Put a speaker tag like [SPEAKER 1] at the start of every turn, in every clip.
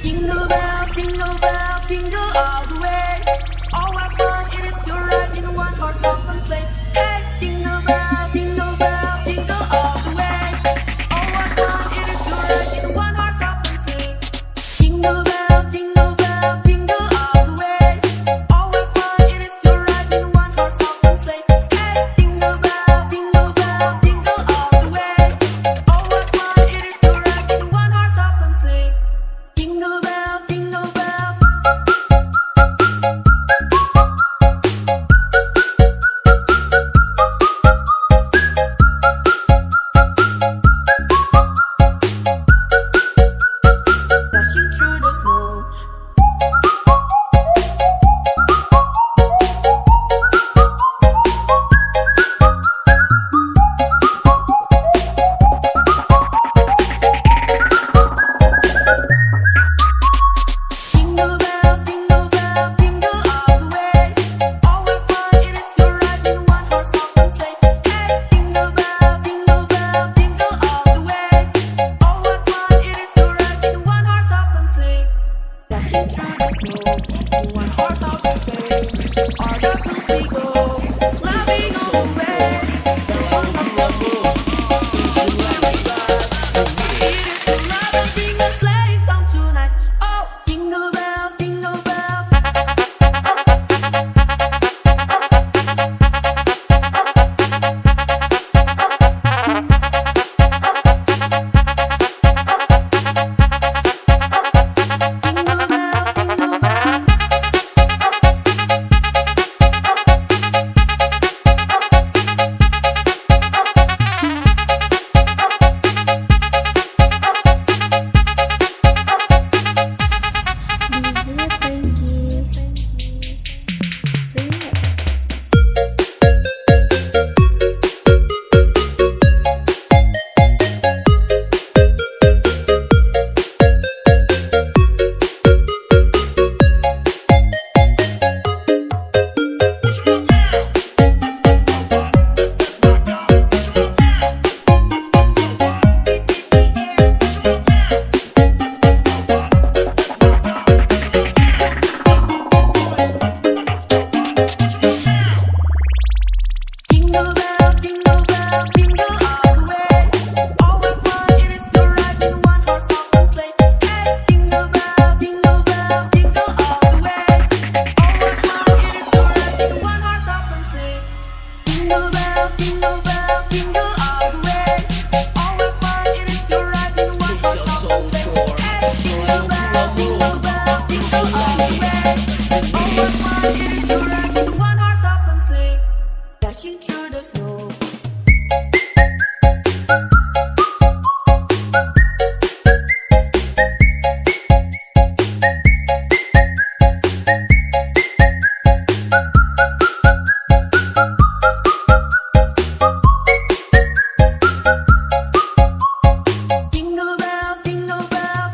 [SPEAKER 1] Jingle bells, jingle all the way. Oh, what fun it is to ride in a one-horse open sleigh. Hey, jingle bells, jingle all the way. Oh, what fun it is to ride in a one-horse open sleigh. Jingle bells, jingle all the way. Oh, what fun it is to ride in a one-horse open sleigh. Hey, jingle bells, jingle all the way. Oh, what fun it is to ride in a one-horse open sleigh. Jingle bells, jingle bells. Dashing through the snow. Jingle bells, jingle all the way. Oh, what fun it is to ride in a one-horse open sleigh. Hey, jingle bells, jingle all the way. Oh, what fun it is to ride in a one-horse open sleigh. Dashing through the snow in one-horse open sleigh. All the goofy go, laughing all the way. The fun of the road is the way we ride. It is the love of being a sleigh song tonight. Oh, jingle bells, jingle bells. Jingle bells, jingle bells. Jingle bells, jingle all the way. Oh, what fun it is to ride in a one-horse open sleigh. Hey, jingle bells, jingle all the way. Oh, what fun it is to ride in a one-horse open sleigh. Jingle bells, jingle all the way. Oh, what fun it is to ride in a one-horse open sleigh. Hey, jingle bells, jingle all the way. Oh, what fun it is to ride in a one-horse open sleigh. Dashing through the snow. Jingle bells, jingle bells.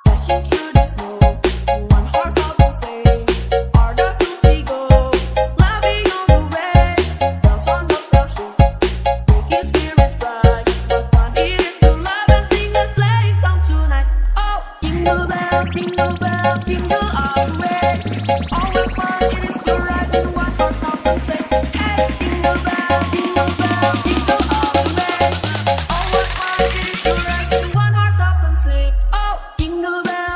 [SPEAKER 1] Dashing through the snow in one-horse open sleigh. All the goofy go, laughing all the way. Bells on the bell making spirits bright. What fun it is to love and sing a sleigh song tonight. Oh, jingle bells, jingle all the way. Oh, what fun it is to ride in a one-horse open sleigh. Hey, jingle bells, jingle all the way. Oh, what fun it is to ride in a one-horse open sleigh. Oh, jingle bells.